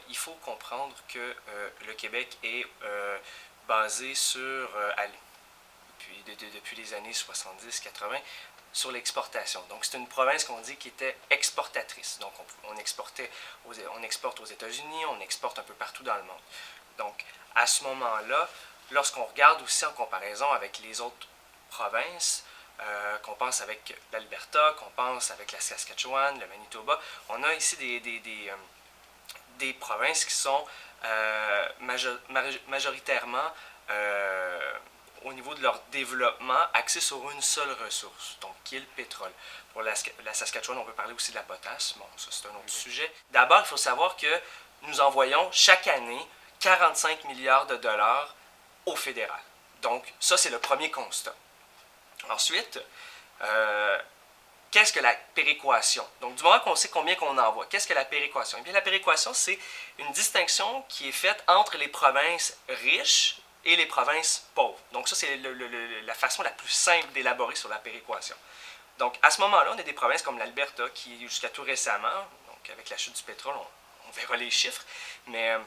il faut comprendre que le Québec est basé sur, depuis les années 70-80, sur l'exportation. Donc, c'est une province qu'on dit qui était exportatrice. Donc, on exporte aux États-Unis, on exporte un peu partout dans le monde. Donc, à ce moment-là, lorsqu'on regarde aussi en comparaison avec les autres provinces, qu'on pense avec l'Alberta, qu'on pense avec la Saskatchewan, le Manitoba, on a ici des provinces qui sont majoritairement au niveau de leur développement axées sur une seule ressource, donc qui est le pétrole. Pour la Saskatchewan, on peut parler aussi de la potasse. Bon, ça c'est un autre sujet. D'abord, il faut savoir que nous envoyons chaque année 45 milliards de dollars au fédéral. Donc, ça, c'est le premier constat. Ensuite, qu'est-ce que la péréquation? Donc, du moment qu'on sait combien qu'on envoie, qu'est-ce que la péréquation? Eh bien, la péréquation, c'est une distinction qui est faite entre les provinces riches et les provinces pauvres. Donc, ça, c'est la façon la plus simple d'élaborer sur la péréquation. Donc, à ce moment-là, on a des provinces comme l'Alberta, qui, jusqu'à tout récemment, donc avec la chute du pétrole, on verra les chiffres, mais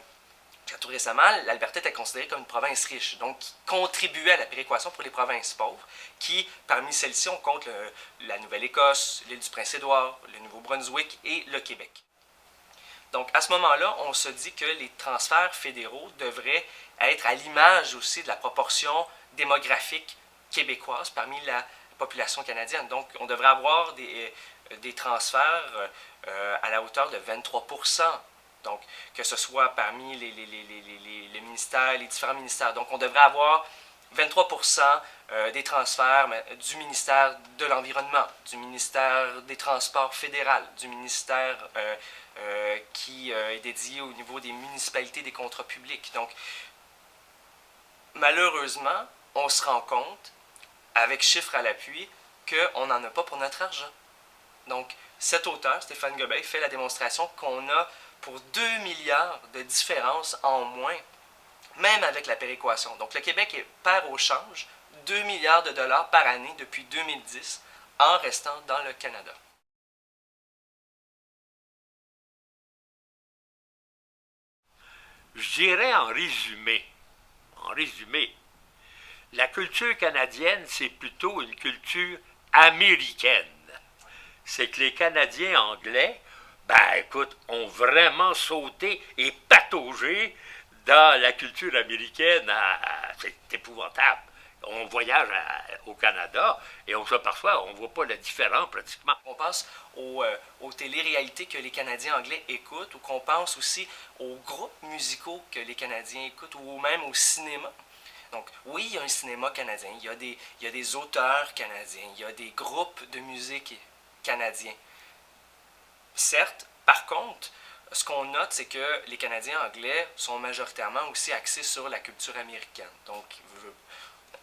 jusqu'à tout récemment, l'Alberta était considérée comme une province riche, donc qui contribuait à la péréquation pour les provinces pauvres, qui, parmi celles-ci, on compte la Nouvelle-Écosse, l'île du Prince-Édouard, le Nouveau-Brunswick et le Québec. Donc, à ce moment-là, on se dit que les transferts fédéraux devraient être à l'image aussi de la proportion démographique québécoise parmi la population canadienne. Donc, on devrait avoir des transferts à la hauteur de 23%. Donc, que ce soit parmi les ministères, les différents ministères. Donc, on devrait avoir 23% des transferts du ministère de l'Environnement, du ministère des Transports fédéral, du ministère qui est dédié au niveau des municipalités, des contrats publics. Donc, malheureusement, on se rend compte, avec chiffres à l'appui, qu'on n'en a pas pour notre argent. Donc, cet auteur, Stéphane Gobeil, fait la démonstration qu'on a pour 2 milliards de différence en moins, même avec la péréquation. Donc, le Québec perd au change 2 milliards de dollars par année depuis 2010 en restant dans le Canada. Je dirais en résumé, la culture canadienne, c'est plutôt une culture américaine. C'est que les Canadiens anglais, ben écoute, ont vraiment sauté et pataugé dans la culture américaine. C'est épouvantable. On voyage au Canada et on s'aperçoit, on ne voit pas la différence pratiquement. On pense aux téléréalités que les Canadiens anglais écoutent, ou qu'on pense aussi aux groupes musicaux que les Canadiens écoutent, ou même au cinéma. Donc, oui, il y a un cinéma canadien, il y a des auteurs canadiens, il y a des groupes de musique canadiens. Certes, par contre, ce qu'on note, c'est que les Canadiens anglais sont majoritairement aussi axés sur la culture américaine. Donc,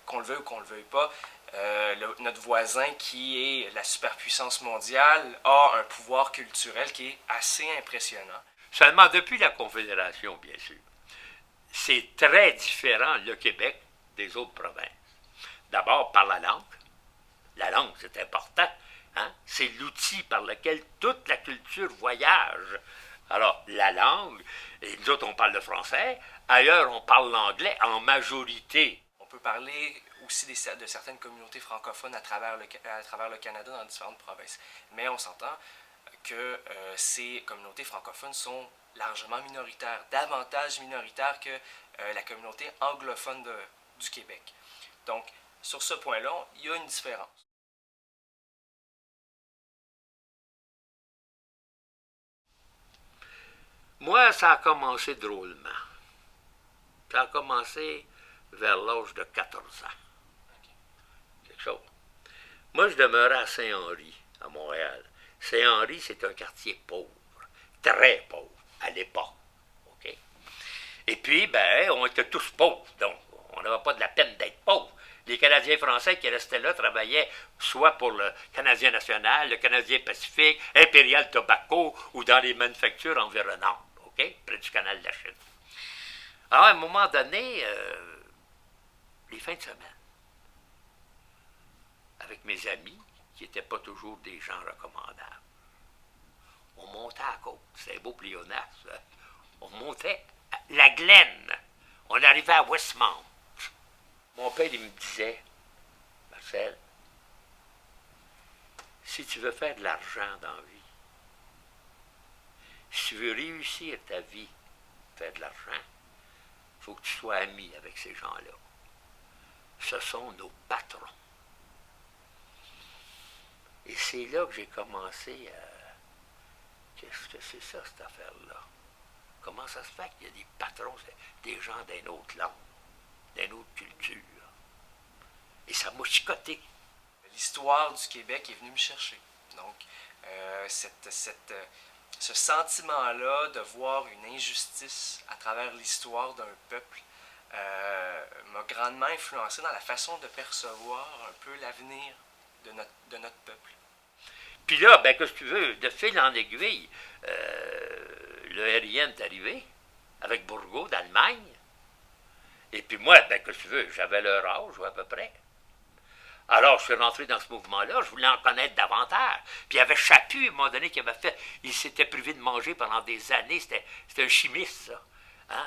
qu'on le veuille ou qu'on ne le veuille pas, notre voisin, qui est la superpuissance mondiale, a un pouvoir culturel qui est assez impressionnant. Seulement depuis la Confédération, bien sûr. C'est très différent, le Québec, des autres provinces. D'abord, par la langue. La langue, c'est important. Hein? C'est l'outil par lequel toute la culture voyage. Alors, la langue, et nous autres, on parle le français. Ailleurs, on parle l'anglais en majorité. On peut parler aussi de certaines communautés francophones à travers le Canada dans différentes provinces. Mais on s'entend que ces communautés francophones sont largement minoritaires, davantage minoritaires que la communauté anglophone du Québec. Donc, sur ce point-là, il y a une différence. Moi, ça a commencé drôlement. Ça a commencé vers l'âge de 14 ans. Quelque chose. Moi, je demeurais à Saint-Henri, à Montréal. Saint-Henri, c'est un quartier pauvre, très pauvre, à l'époque. OK? Et puis, ben, on était tous pauvres, donc on n'avait pas de la peine d'être pauvres. Les Canadiens français qui restaient là travaillaient soit pour le Canadien national, le Canadien Pacifique, Imperial Tobacco ou dans les manufactures environnantes, OK? Près du canal de la Chine. Alors, à un moment donné, les fins de semaine, avec mes amis, qui n'étaient pas toujours des gens recommandables, on montait à la côte. C'était beau Pléonasme. On montait à la Glen. On arrivait à Westmount. Mon père, il me disait, Marcel, si tu veux faire de l'argent dans la vie, si tu veux réussir ta vie, faire de l'argent, il faut que tu sois ami avec ces gens-là. Ce sont nos patrons. Et c'est là que j'ai commencé à... Qu'est-ce que c'est ça, cette affaire-là? Comment ça se fait qu'il y a des patrons, des gens d'une autre langue, d'une autre culture? Et ça m'a chicoté. L'histoire du Québec est venue me chercher. Donc, ce sentiment-là de voir une injustice à travers l'histoire d'un peuple m'a grandement influencé dans la façon de percevoir un peu l'avenir de notre peuple. Puis là, ben, qu'est-ce que tu veux, de fil en aiguille, le RIN est arrivé, avec Bourgault d'Allemagne. Et puis moi, ben, qu'est-ce que tu veux, j'avais leur âge, à peu près. Alors, je suis rentré dans ce mouvement-là, je voulais en connaître davantage. Puis il y avait Chaput, à un moment donné, qui avait fait, il s'était privé de manger pendant des années, c'était un chimiste, ça. Hein?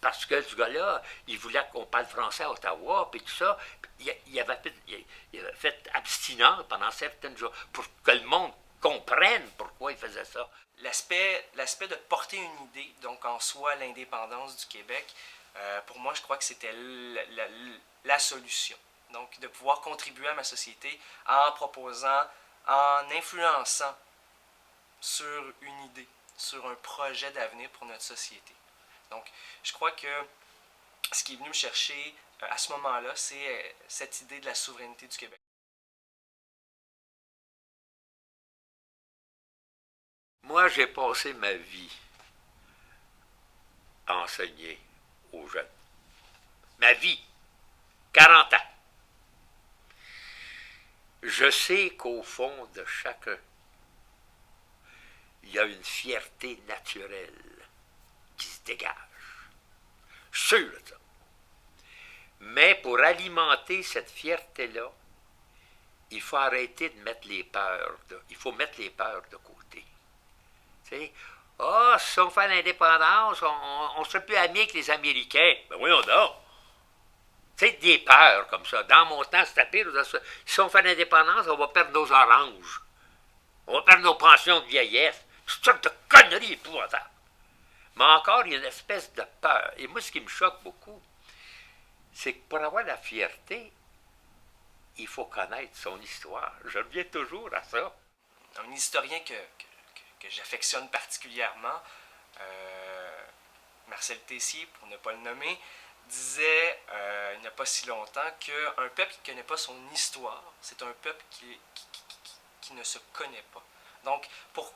Parce que ce gars-là, il voulait qu'on parle français à Ottawa, puis tout ça. Il avait fait abstinence pendant certaines jours, pour que le monde comprenne pourquoi il faisait ça. L'aspect de porter une idée, donc en soi l'indépendance du Québec, pour moi, je crois que c'était la solution. Donc, de pouvoir contribuer à ma société en proposant, en influençant sur une idée, sur un projet d'avenir pour notre société. Donc, je crois que ce qui est venu me chercher à ce moment-là, c'est cette idée de la souveraineté du Québec. Moi, j'ai passé ma vie à enseigner aux jeunes. Ma vie, 40 ans. Je sais qu'au fond de chacun, il y a une fierté naturelle qui se dégage. Je suis sûr de ça. Mais pour alimenter cette fierté-là, il faut arrêter de mettre les peurs. Il faut mettre les peurs de côté. Tu sais, si on fait l'indépendance, on ne serait plus amis avec les Américains. Ben voyons donc. Tu sais, des peurs comme ça. Dans mon temps, c'était pire. Si on fait l'indépendance, on va perdre nos oranges. On va perdre nos pensions de vieillesse. C'est sorte de conneries épouvantables. Mais encore, il y a une espèce de peur. Et moi, ce qui me choque beaucoup, c'est que pour avoir la fierté, il faut connaître son histoire. Je reviens toujours à ça. Un historien que j'affectionne particulièrement, Marcel Tessier, pour ne pas le nommer, disait il n'y a pas si longtemps qu'un peuple qui ne connaît pas son histoire, c'est un peuple qui ne se connaît pas. Donc, pour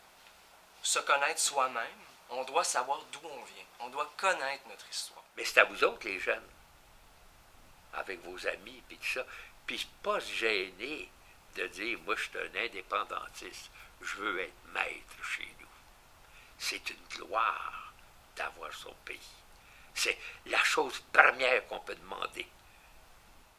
se connaître soi-même, on doit savoir d'où on vient. On doit connaître notre histoire. Mais c'est à vous autres, les jeunes, avec vos amis, puis tout ça, puis pas se gêner de dire, moi, je suis un indépendantiste, je veux être maître chez nous. C'est une gloire d'avoir son pays. C'est la chose première qu'on peut demander.